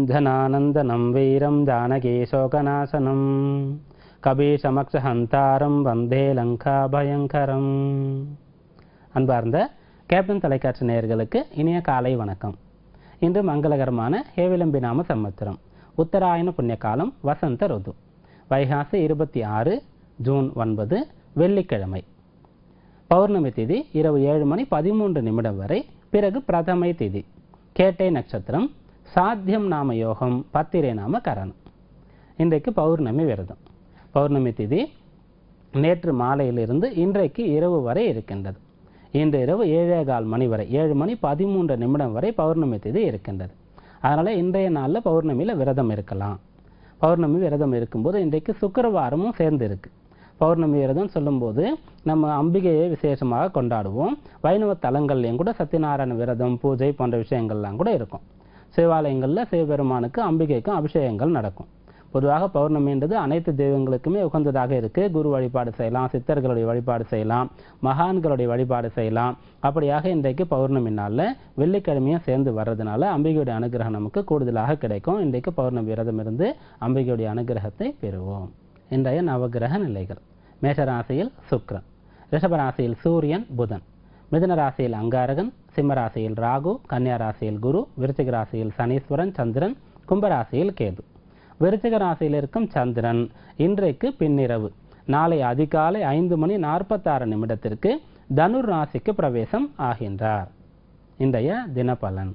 அஞ்சனானந்தனம் வீரம் ஜானகி சோகநாசனம் கபீஷமக்ஷஹந்தாரம் வந்தே லங்கா பயங்கரம். அன்பார்ந்த கேப்டன் தொலைக்காட்சி நேயர்களுக்கு இனிய காலை வணக்கம். இன்று மங்களகரமான ஹேவிளம்பி நாம சம்வத்சரம், உத்தராயண புண்ணிய காலம், வசந்த ருது, வைகாசி 26 ஜூன் 9 வெள்ளிக்கிழமை. பௌர்ணமி திதி இரவு 7:13 வரை. பிறகு பிரதமை திதி, கேட்டை நட்சத்திரம், சாத்தியம் நாம யோகம், பத்திரை நாம கரணம். இன்றைக்கு பௌர்ணமி விரதம். பௌர்ணமி திதி நேற்று மாலையிலிருந்து இன்றைக்கு இரவு வரை இருக்கின்றது. இன்று இரவு 7:15 வரை, 7:13 வரை பௌர்ணமி திதி இருக்கின்றது. அதனால் இன்றைய நாளில் பௌர்ணமியில் விரதம் இருக்கலாம். பௌர்ணமி விரதம் இருக்கும்போது இன்றைக்கு சுக்கிரவாரமும் சேர்ந்து இருக்கு. பௌர்ணமி விரதம் சொல்லும்போது நம்ம அம்பிகையை விசேஷமாக கொண்டாடுவோம். வைணவ தலங்கள்லையும் கூட சத்யநாராயண விரதம், பூஜை போன்ற விஷயங்கள்லாம் கூட இருக்கும். சிவாலயங்களில் சிவபெருமானுக்கு அம்பிகைக்கும் அபிஷேகங்கள் நடக்கும். பொதுவாக பௌர்ணமின்றது அனைத்து தெய்வங்களுக்குமே உகந்ததாக இருக்குது. குரு வழிபாடு செய்யலாம், சித்தர்களுடைய வழிபாடு செய்யலாம், மகான்களுடைய வழிபாடு செய்யலாம். அப்படியாக இன்றைக்கு பௌர்ணமி நாளில் வெள்ளிக்கிழமையும் சேர்ந்து வர்றதுனால அம்பிகையுடைய அனுகிரகம் நமக்கு கூடுதலாக கிடைக்கும். இன்றைக்கு பௌர்ணமி விரதம் இருந்து அம்பிகையுடைய அனுகிரகத்தை பெறுவோம். இன்றைய நவகிரக நிலைகள்: மேஷராசியில் சுக்கிரன், ரிஷபராசியில் சூரியன் புதன், மிதுன ராசியில் அங்காரகன், சிம்ம ராசியில் ராகு, கன்னியா ராசியில் குரு, விருச்சிக ராசியில் சனீஸ்வரன் சந்திரன், கும்பராசியில் கேது. விருச்சிக ராசியில் இருக்கும் சந்திரன் இன்றைக்கு பின்னிரவு நாளை அதிகாலை 5:46 தனுர் ராசிக்கு பிரவேசம் ஆகின்றார். இன்றைய தினபலன்: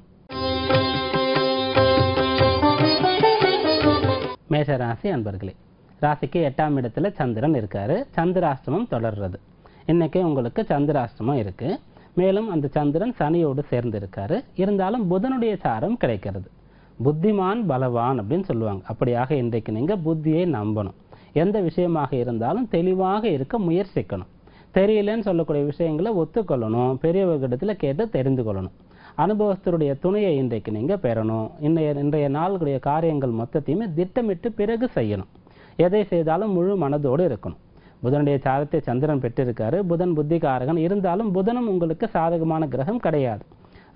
மேஷராசி அன்பர்களே, ராசிக்கு 8ஆம் இடத்துல சந்திரன் இருக்காரு. சந்திராஷ்டமம் தொடர்றது. இன்னைக்கு உங்களுக்கு சந்திராஷ்டமம் இருக்கு. மேலும் அந்த சந்திரன் சனியோடு சேர்ந்து இருக்காரு. இருந்தாலும் புதனுடைய சாரம் கிடைக்கிறது. புத்திமான் பலவான் அப்படின்னு சொல்லுவாங்க. அப்படியாக இன்றைக்கு நீங்கள் புத்தியை நம்பணும். எந்த விஷயமாக இருந்தாலும் தெளிவாக இருக்க முயற்சிக்கணும். தெரியலன்னு சொல்லக்கூடிய விஷயங்களை ஒத்துக்கொள்ளணும். பெரியவர்களிடத்தில் கேட்டு தெரிந்து கொள்ளணும். அனுபவஸ்தருடைய துணையை இன்றைக்கு நீங்கள் பெறணும். இன்றைய நாளுடைய காரியங்கள் மொத்தத்தையுமே திட்டமிட்டு பிறகு செய்யணும். எதை செய்தாலும் முழு மனதோடு இருக்கணும். புதனுடைய சாரத்தை சந்திரன் பெற்றிருக்காரு. புதன் புத்திகாரகன். இருந்தாலும் புதனும் உங்களுக்கு சாதகமான கிரகம் கிடையாது.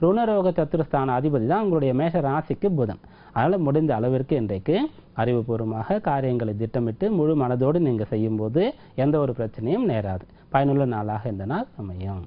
ருணரோக சத்துருஸ்தான அதிபதி தான் உங்களுடைய மேஷ ராசிக்கு புதன். அதனால் முடிந்த அளவிற்கு இன்றைக்கு அறிவுபூர்வமாக காரியங்களை திட்டமிட்டு முழு மனதோடு நீங்கள் செய்யும்போது எந்த ஒரு பிரச்சனையும் நேராது. பயனுள்ள நாளாக இந்த நாள் அமையும்.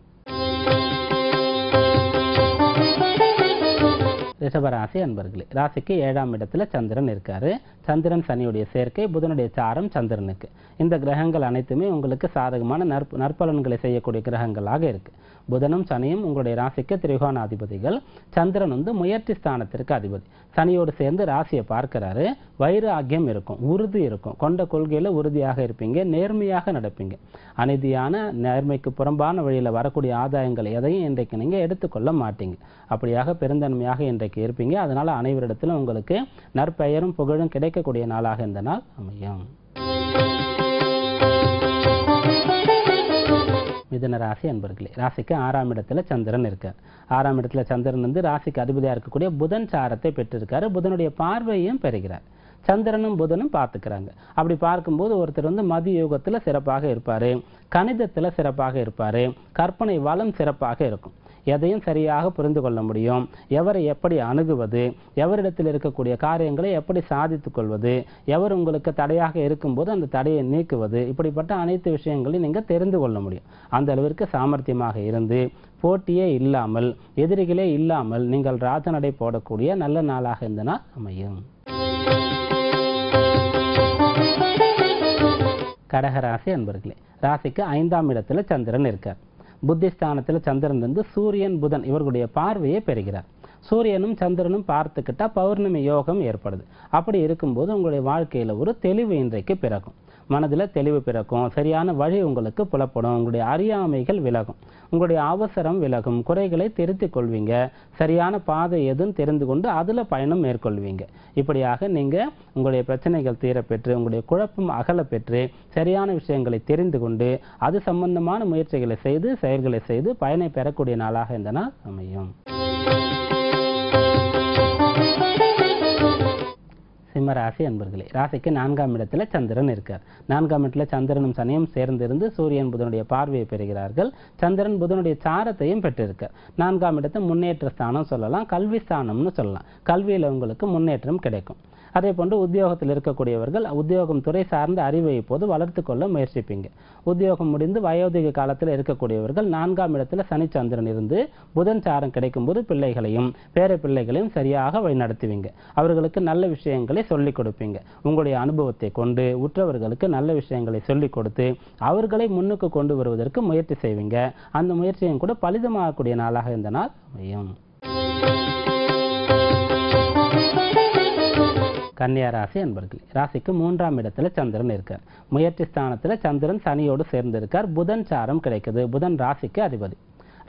ரிஷபராசி அன்பர்களே, ராசிக்கு 7ஆம் இடத்துல சந்திரன் இருக்காரு. சந்திரன் சனியுடைய சேர்க்கை, புதனுடைய சாரம் சந்திரனுக்கு. இந்த கிரகங்கள் அனைத்துமே உங்களுக்கு சாதகமான நற்பலன்களை செய்யக்கூடிய கிரகங்களாக இருக்கு. புதனும் சனியும் உங்களுடைய ராசிக்கு திரிகோணாதிபதிகள். சந்திரன் முயற்சி ஸ்தானத்திற்கு அதிபதி. சனியோடு சேர்ந்து ராசியை பார்க்கிறாரு. வைராக்கியம் இருக்கும், உறுதி இருக்கும். கொண்ட கொள்கையில உறுதியாக இருப்பீங்க, நேர்மையாக நடப்பீங்க. அநீதியான நேர்மைக்கு புறம்பான வழியில் வரக்கூடிய ஆதாயங்கள் எதையும் இன்றைக்கு நீங்க எடுத்துக்கொள்ள மாட்டீங்க. அப்படியாக பெருந்தன்மையாக இன்றைக்கு இருப்பீங்க. அதனால அனைவரிடத்திலும் உங்களுக்கு நற்பெயரும் புகழும் கிடைக்கக்கூடிய நாளாக இந்த நாள் அமையும். மிதுன ராசி அன்பர்களே, ராசிக்கு 6ஆம் இடத்துல சந்திரன் இருக்கார். 6ஆம் இடத்துல சந்திரன் ராசிக்கு அதிபதியாக இருக்கக்கூடிய புதன் சாரத்தை பெற்றிருக்காரு. புதனுடைய பார்வையும் பெறுகிறார். சந்திரனும் புதனும் பார்த்துக்கிறாங்க. அப்படி பார்க்கும்போது ஒருத்தர் மதிய யுகத்தில் சிறப்பாக இருப்பார், கணிதத்தில் சிறப்பாக இருப்பார், கற்பனை வளம் சிறப்பாக இருக்கும். எதையும் சரியாக புரிந்து கொள்ள முடியும். எவரை எப்படி அணுகுவது, எவரிடத்தில் இருக்கக்கூடிய காரியங்களை எப்படி சாதித்துக் கொள்வது, எவர் உங்களுக்கு தடையாக இருக்கும்போது அந்த தடையை நீக்குவது, இப்படிப்பட்ட அனைத்து விஷயங்களையும் நீங்கள் தெரிந்து கொள்ள முடியும். அந்த அளவிற்கு சாமர்த்தியமாக இருந்து போட்டியே இல்லாமல், எதிரிகளே இல்லாமல் நீங்கள் ராஜநடை போடக்கூடிய நல்ல நாளாக இந்த நாள் அமையும். கடகராசி அன்பர்களே, ராசிக்கு 5ஆம் இடத்துல சந்திரன் இருக்கார். புத்திஸ்தானத்தில் சந்திரன் சூரியன் புதன் இவர்களுடைய பார்வையை பெறுகிறார். சூரியனும் சந்திரனும் பார்த்துக்கிட்டா பௌர்ணமி யோகம் ஏற்படுது. அப்படி இருக்கும்போது உங்களுடைய வாழ்க்கையில் ஒரு தெளிவு இன்றைக்கு பிறக்கும். மனதில் தெளிவு பிறக்கும். சரியான வழி உங்களுக்கு புலப்படும். உங்களுடைய அறியாமைகள் விலகும். உங்களுடைய அவசரம் விலகும். குறைகளை திருத்திக் கொள்வீங்க. சரியான பாதை எதுன்னு தெரிந்து கொண்டு அதில் பயணம் மேற்கொள்வீங்க. இப்படியாக நீங்கள் உங்களுடைய பிரச்சனைகள் தீரப்பெற்று, உங்களுடைய குழப்பம் அகல பெற்று, சரியான விஷயங்களை தெரிந்து கொண்டு அது சம்பந்தமான முயற்சிகளை செய்து செயல்களை செய்து பயனை பெறக்கூடிய நாளாக இந்த நாள் அமையும். சிம்ம ராசி அன்பர்களே, ராசிக்கு 4ஆம் இடத்துல சந்திரன் இருக்கார். 4ஆம் இடத்துல சந்திரனும் சனியும் சேர்ந்திருந்து சூரியன் புதனுடைய பார்வையை பெறுகிறார்கள். சந்திரன் புதனுடைய சாரத்தையும் பெற்றிருக்கார். 4ஆம் இடத்தை முன்னேற்ற ஸ்தானம் சொல்லலாம், கல்வி ஸ்தானம்னு சொல்லலாம். கல்வியில் உங்களுக்கு முன்னேற்றம் கிடைக்கும். அதே போன்று உத்தியோகத்தில் இருக்கக்கூடியவர்கள் உத்தியோகம் துறை சார்ந்த அறிவை இப்போது வளர்த்து கொள்ள முயற்சிப்பீங்க. உத்தியோகம் முடிந்து வயோதிக காலத்தில் இருக்கக்கூடியவர்கள் 4ஆம் இடத்துல சனி சந்திரன் இருந்து புதன் சாரம் கிடைக்கும்போது பிள்ளைகளையும் பேர பிள்ளைகளையும் சரியாக வழிநடத்துவீங்க. அவர்களுக்கு நல்ல விஷயங்களை சொல்லிக் கொடுப்பீங்க. உங்களுடைய அனுபவத்தை கொண்டு உற்றவர்களுக்கு நல்ல விஷயங்களை சொல்லிக் கொடுத்து அவர்களை முன்னுக்கு கொண்டு வருவதற்கு முயற்சி செய்வீங்க. அந்த முயற்சியும் கூட பலிதமாகக்கூடிய நாளாக இந்த நாள் அமையும். கன்னியா ராசி அன்பர்களே, ராசிக்கு 3ஆம் இடத்துல சந்திரன் இருக்கார். முயற்சி ஸ்தானத்துல சந்திரன் சனியோடு சேர்ந்து இருக்கார். புதன் சாரம் கிடைக்குது. புதன் ராசிக்கு அதிபதி.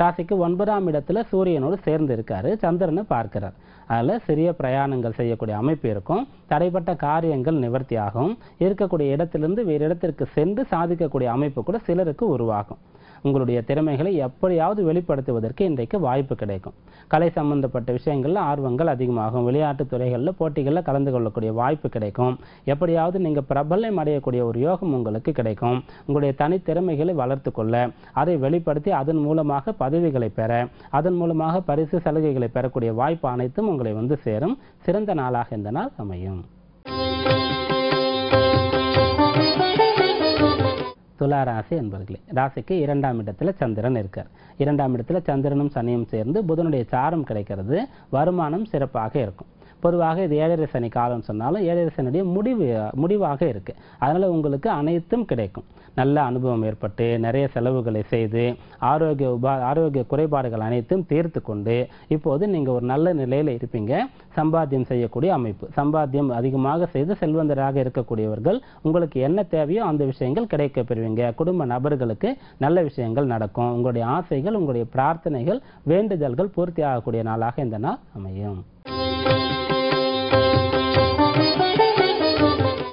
ராசிக்கு 9ஆம் இடத்துல சூரியனோடு சேர்ந்து இருக்காரு. சந்திரனை பார்க்கிறார். அதில் சிறிய பிரயாணங்கள் செய்யக்கூடிய அமைப்பு இருக்கும். தடைப்பட்ட காரியங்கள் நிவர்த்தி ஆகும். இருக்கக்கூடிய இடத்திலிருந்து வேறு இடத்திற்கு சென்று சாதிக்கக்கூடிய அமைப்பு கூட சிலருக்கு உருவாகும். உங்களுடைய திறமைகளை எப்படியாவது வெளிப்படுத்துவதற்கு இன்றைக்கு வாய்ப்பு கிடைக்கும். கலை சம்பந்தப்பட்ட விஷயங்கள்ல ஆர்வங்கள் அதிகமாகும். விளையாட்டு துறைகளில் போட்டிகளில் கலந்து கொள்ளக்கூடிய வாய்ப்பு கிடைக்கும். எப்படியாவது நீங்கள் பிரபலம் அடையக்கூடிய ஒரு யோகம் உங்களுக்கு கிடைக்கும். உங்களுடைய தனித்திறமைகளை வளர்த்து கொள்ள, அதை வெளிப்படுத்தி அதன் மூலமாக பதவிகளை பெற, அதன் மூலமாக பரிசு சலுகைகளை பெறக்கூடிய வாய்ப்பு அனைத்தும் உங்களை வந்து சேரும். சிறந்த நாளாக இந்த நாள் அமையும். துலா ராசி என்பர்களே, ராசிக்கு 2ஆம் இடத்துல சந்திரன் இருக்கார். 2ஆம் இடத்துல சந்திரனும் சனியும் சேர்ந்து புதனுடைய சாரம் கிடைக்கிறது. வருமானம் சிறப்பாக இருக்கும். பொதுவாக இது 7.5 சனி காலம் சொன்னாலும் 7.5 சனியுடைய முடிவாக இருக்கு. அதனால உங்களுக்கு அனைத்தும் கிடைக்கும். நல்ல அனுபவம் ஏற்பட்டு நிறைய செலவுகளை செய்து ஆரோக்கிய குறைபாடுகள் அனைத்தும் தீர்த்து கொண்டு இப்போது நீங்க ஒரு நல்ல நிலையில இருப்பீங்க. சம்பாத்தியம் செய்யக்கூடிய அமைப்பு, சம்பாத்தியம் அதிகமாக செய்து செல்வந்தராக இருக்கக்கூடியவர்கள் உங்களுக்கு என்ன தேவையோ அந்த விஷயங்கள் கிடைக்க பெறுவீங்க. குடும்ப நபர்களுக்கு நல்ல விஷயங்கள் நடக்கும். உங்களுடைய ஆசைகள், உங்களுடைய பிரார்த்தனைகள், வேண்டுதல்கள் பூர்த்தி ஆகக்கூடிய நாளாக இந்த நாள் அமையும்.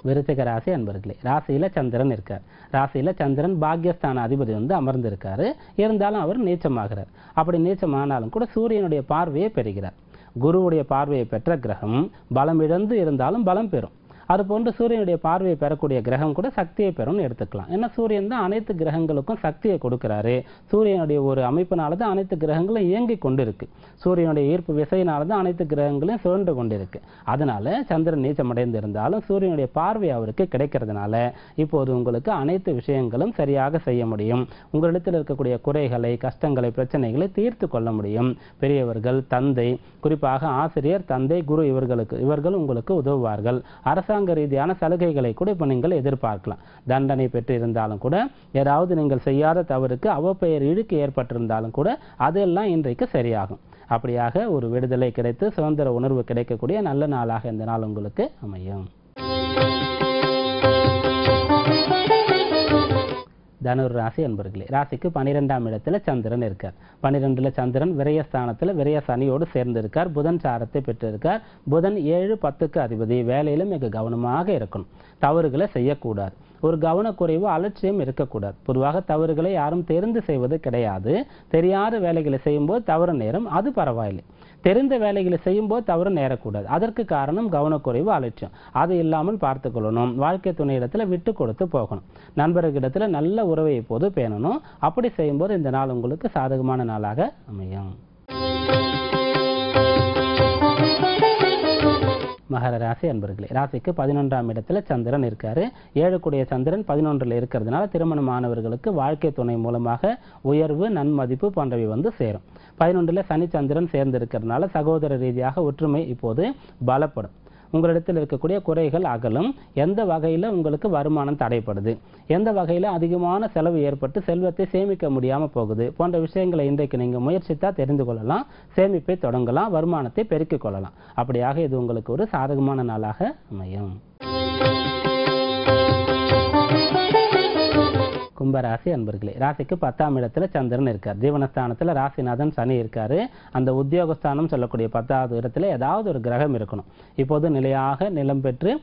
விருச்சிக ராசி அன்பர்களே, ராசியில சந்திரன் இருக்கார். ராசியில சந்திரன் பாக்யஸ்தான அதிபதி வந்து அமர்ந்திருக்காரு. இருந்தாலும் அவர் நீச்சமாகிறார். அப்படி நீச்சமானாலும் கூட சூரியனுடைய பார்வையை பெறுகிறார். குருவுடைய பார்வையை பெற்ற கிரகம் பலம் இழந்து இருந்தாலும் பலம் பெறும். அதுபோன்று சூரியனுடைய பார்வையை பெறக்கூடிய கிரகம் கூட சக்தியை பெறும்னு எடுத்துக்கலாம். ஏன்னா சூரியன் தான் அனைத்து கிரகங்களுக்கும் சக்தியை கொடுக்கிறாரு. சூரியனுடைய ஒரு அமைப்பினால தான் அனைத்து கிரகங்களும் இயங்கி கொண்டிருக்கு. சூரியனுடைய ஈர்ப்பு விசையினால தான் அனைத்து கிரகங்களையும் சுழன்று கொண்டிருக்கு. அதனால சந்திரன் நீச்சமடைந்து இருந்தாலும் சூரியனுடைய பார்வை அவருக்கு கிடைக்கிறதுனால இப்போது உங்களுக்கு அனைத்து விஷயங்களும் சரியாக செய்ய முடியும். உங்களிடத்தில் இருக்கக்கூடிய குறைகளை, கஷ்டங்களை, பிரச்சனைகளை தீர்த்து கொள்ள முடியும். பெரியவர்கள், தந்தை, குறிப்பாக ஆசிரியர், தந்தை, குரு இவர்கள் உங்களுக்கு உதவுவார்கள். அரசாங்க ரீதியான சலுகைகளை கூட இப்ப நீங்கள் எதிர்பார்க்கலாம். தண்டனை பெற்று இருந்தாலும் கூட, ஏதாவது நீங்கள் செய்யாத தவறுக்கு அவப்பெயர் இழுக்கு ஏற்பட்டிருந்தாலும் கூட அதெல்லாம் இன்றைக்கு சரியாகும். அப்படியாக ஒரு விடுதலை கிடைத்து சுதந்திர உணர்வு கிடைக்கக்கூடிய நல்ல நாளாக இந்த நாள் உங்களுக்கு அமையும். தனுர் ராசி அன்பர்களே, ராசிக்கு 12ஆம் இடத்துல சந்திரன் இருக்கார். 12ல சந்திரன் விரயஸ்தானத்தில் விரய சனியோடு சேர்ந்து இருக்கார். புதன் சாரத்தை பெற்றிருக்கார். புதன் 7, 10க்கு அதிபதி. வேலையில மிக கவனமாக இருக்கணும். தவறுகளை செய்யக்கூடாது. ஒரு கவனக்குறைவு, அலட்சியம் இருக்கக்கூடாது. பொதுவாக தவறுகளை யாரும் தெரிந்து செய்வது கிடையாது. தெரியாத வேலைகளை செய்யும்போது தவறு நேரம், அது பரவாயில்லை. தெரிந்த வேலைகளை செய்யும்போது தவறு நேரக்கூடாது. அதற்கு காரணம் கவனக்குறைவு, அலட்சியம். அது இல்லாமல் பார்த்து கொள்ளணும். வாழ்க்கை துணையிடத்துல விட்டு கொடுத்து போகணும். நண்பர்களிடத்துல நல்ல உறவை இப்போது பேணணும். அப்படி செய்யும்போது இந்த நாள் உங்களுக்கு சாதகமான நாளாக அமையும். மகர ராசி அன்பர்களே, ராசிக்கு 11ஆம் இடத்துல சந்திரன் இருக்காரு. 7 கூடிய சந்திரன் 11ல் இருக்கிறதுனால திருமணமானவர்களுக்கு வாழ்க்கை துணை மூலமாக உயர்வு, நன்மதிப்பு போன்றவை வந்து சேரும். 11ல் சனி சந்திரன் சேர்ந்து இருக்கிறதுனால சகோதர ரீதியாக ஒற்றுமை இப்போது பலப்படும். உங்களிடத்தில் இருக்கக்கூடிய குறைகள் அகலும். எந்த வகையில் உங்களுக்கு வருமானம் தடைப்படுது, எந்த வகையில் அதிகமான செலவு ஏற்பட்டு செல்வத்தை சேமிக்க முடியாமல் போகுது போன்ற விஷயங்களை இன்றைக்கு நீங்கள் முயற்சித்தா தெரிந்து கொள்ளலாம். சேமிப்பை தொடங்கலாம், வருமானத்தை பெருக்கிக் கொள்ளலாம். அப்படியாக இது உங்களுக்கு ஒரு சாதகமான நாளாக அமையும். கும்பராசி அன்பர்களே, ராசிக்கு 10ஆம் இடத்துல சந்திரன் இருக்கார். ஜீவனஸ்தானத்தில் ராசிநாதன் சனி இருக்காரு. அந்த உத்தியோகஸ்தானம் சொல்லக்கூடிய 10வது இடத்துல ஏதாவது ஒரு கிரகம் இருக்கணும். இப்போது நிலையாக நிலம் பெற்று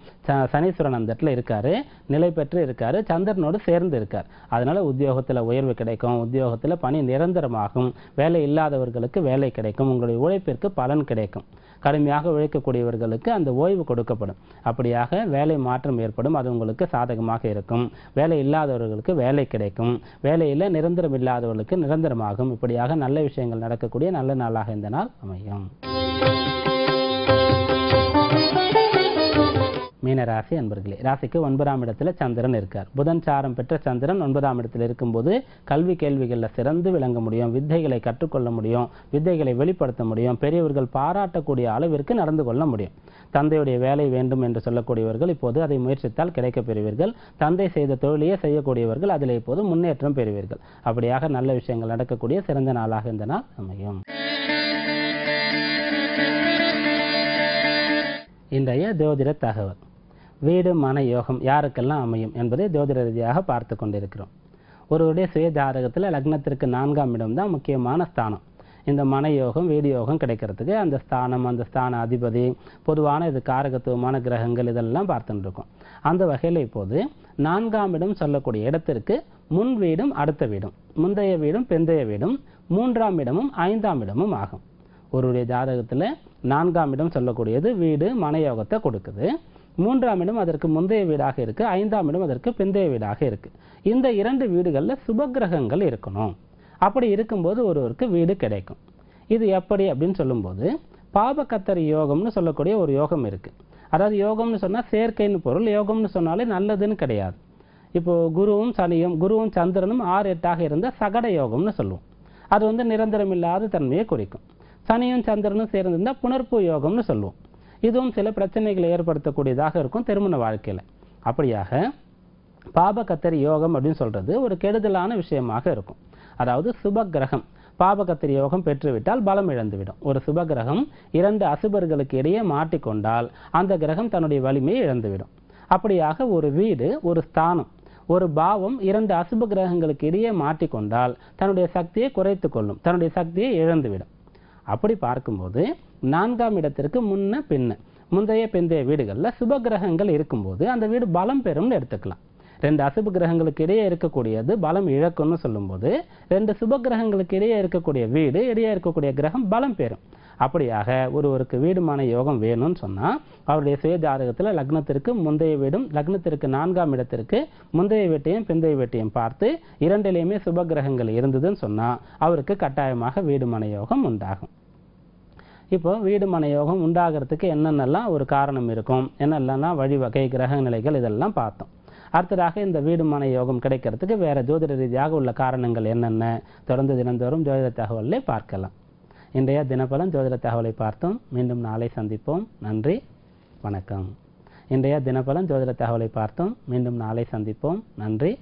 சனீஸ்வரன் அந்த இடத்துல இருக்காரு, நிலை பெற்று இருக்காரு, சந்திரனோடு சேர்ந்து இருக்கார். அதனால உத்தியோகத்தில் உயர்வு கிடைக்கும், உத்தியோகத்தில் பணி நிரந்தரமாகும், வேலை இல்லாதவர்களுக்கு வேலை கிடைக்கும், உங்களுடைய உழைப்பிற்கு பலன் கிடைக்கும். கடுமையாக உழைக்கக்கூடியவர்களுக்கு அந்த ஓய்வு கொடுக்கப்படும். அப்படியாக வேலை மாற்றம் ஏற்படும், அது உங்களுக்கு சாதகமாக இருக்கும். வேலை இல்லாதவர்களுக்கு வேலை கிடைக்கும், வேலையில் நிரந்தரம் இல்லாதவர்களுக்கு நிரந்தரமாகும். இப்படியாக நல்ல விஷயங்கள் நடக்கக்கூடிய நல்ல நாளாக இந்த நாள் அமையும். மீனராசி அன்பர்களே, ராசிக்கு 9ஆம் இடத்துல சந்திரன் இருக்கார். புதன் சாரம் பெற்ற சந்திரன் 9ஆம் இடத்தில் இருக்கும்போது கல்வி கேள்விகளில் சிறந்து விளங்க முடியும், வித்தைகளை கற்றுக்கொள்ள முடியும், வித்தைகளை வெளிப்படுத்த முடியும், பெரியவர்கள் பாராட்டக்கூடிய அளவிற்கு நடந்து கொள்ள முடியும். தந்தையுடைய வேலை வேண்டும் என்று சொல்லக்கூடியவர்கள் இப்போது அதை முயற்சித்தால் கிடைக்கப் பெறுவீர்கள். தந்தை செய்த தொழிலையே செய்யக்கூடியவர்கள் அதில் இப்போது முன்னேற்றம் பெறுவீர்கள். அப்படியாக நல்ல விஷயங்கள் நடக்கக்கூடிய சிறந்த நாளாக இந்த நாள் அமையும். இன்றைய ஜோதிட தகவல். வீடு மன யோகம் யாருக்கெல்லாம் அமையும் என்பதை ஜோதிட ரீதியாக பார்த்து கொண்டிருக்கிறோம். ஒருவருடைய சுய ஜாதகத்தில் லக்னத்திற்கு 4ஆம் இடம் தான் முக்கியமான ஸ்தானம். இந்த மன யோகம் வீடு யோகம் கிடைக்கிறதுக்கு அந்த ஸ்தானம், அந்த ஸ்தான அதிபதி, பொதுவான இது காரகத்துவமான கிரகங்கள் இதெல்லாம் பார்த்துட்டு இருக்கோம். அந்த வகையில் இப்போது 4ஆம் இடம் சொல்லக்கூடிய இடத்திற்கு முன் வீடும் அடுத்த வீடும், முந்தைய வீடும் பிந்தைய வீடும், 3ஆம் இடமும் 5ஆம் இடமும் ஆகும். ஒருவருடைய ஜாதகத்தில் 4ஆம் இடம் சொல்லக்கூடியது வீடு மனயோகத்தை கொடுக்குது. 3ஆம் இடம் அதற்கு முந்தைய வீடாக இருக்கு, 5ஆம் இடம் அதற்கு பிந்தைய வீடாக இருக்கு. இந்த 2 வீடுகளில் சுபகிரகங்கள் இருக்கணும். அப்படி இருக்கும்போது ஒருவருக்கு வீடு கிடைக்கும். இது எப்படி அப்படின்னு சொல்லும்போது பாபகத்தர் யோகம்னு சொல்லக்கூடிய ஒரு யோகம் இருக்கு. அதாவது யோகம்னு சொன்னால் சேர்க்கைன்னு பொருள். யோகம்னு சொன்னாலே நல்லதுன்னு கிடையாது. இப்போ குருவும் சனியும், குருவும் சந்திரனும் 6, 8ஆக இருந்த சகட யோகம்னு சொல்லுவோம். அது நிரந்தரம் இல்லாத தன்மையை குறிக்கும். சனியும் சந்திரனும் சேர்ந்திருந்தால் புனர்ப்பு யோகம்னு சொல்லுவோம். இதுவும் சில பிரச்சனைகளை ஏற்படுத்தக்கூடியதாக இருக்கும் திருமண வாழ்க்கையில். அப்படியாக பாபகத்தர் யோகம் அப்படின்னு சொல்றது ஒரு கெடுதலான விஷயமாக இருக்கும். அதாவது சுபகிரகம் பாபகத்தர் யோகம் பெற்றுவிட்டால் பலம் இழந்துவிடும். ஒரு சுபகிரகம் 2 அசுபர்களுக்கு இடையே மாட்டிக்கொண்டால் அந்த கிரகம் தன்னுடைய வலிமையை இழந்துவிடும். அப்படியாக ஒரு வீடு, ஒரு ஸ்தானம், ஒரு பாவம் 2 அசுப கிரகங்களுக்கு இடையே மாட்டிக்கொண்டால் தன்னுடைய சக்தியை குறைத்து கொள்ளும், தன்னுடைய சக்தியை இழந்துவிடும். அப்படி பார்க்கும்போது 4ஆம் இடத்திற்கு முன்ன பின்ன, முந்தைய பிந்தைய வீடுகளில் சுபகிரகங்கள் இருக்கும்போது அந்த வீடு பலம் பெறும்னு எடுத்துக்கலாம். 2 அசுப கிரகங்களுக்கு இடையே இருக்கக்கூடியது பலம் இழக்கும்னு சொல்லும்போது 2 சுபகிரகங்களுக்கு இடையே இருக்கக்கூடிய வீடு, இடையே இருக்கக்கூடிய கிரகம் பலம் பெறும். அப்படியாக ஒருவருக்கு வீடுமான யோகம் வேணும்னு சொன்னால் அவருடைய சுய ஜாதகத்தில் லக்னத்திற்கு முந்தைய வீடும், லக்னத்திற்கு 4ஆம் இடத்திற்கு முந்தைய வீட்டையும் பிந்தைய வீட்டையும் பார்த்து 2லையுமே சுபகிரகங்கள் இருந்ததுன்னு சொன்னால் அவருக்கு கட்டாயமாக வீடுமான யோகம் உண்டாகும். இப்போ வீடுமான யோகம் உண்டாகிறதுக்கு என்னென்னலாம் ஒரு காரணம் இருக்கும், என்னெல்லாம் வழிவகை, கிரக நிலைகள் இதெல்லாம் பார்த்தோம். அடுத்ததாக இந்த வீடுமான யோகம் கிடைக்கிறதுக்கு வேற ஜோதிட ரீதியாக உள்ள காரணங்கள் என்னென்ன தொடர்ந்து தினந்தோறும் ஜோதிட தகவலை பார்க்கலாம். இன்றைய தினபலன் ஜோதிட தகவலை பார்த்தோம். மீண்டும் நாளை சந்திப்போம். நன்றி, வணக்கம். இன்றைய தினபலன் ஜோதிட தகவலை பார்த்தோம். மீண்டும் நாளை சந்திப்போம். நன்றி.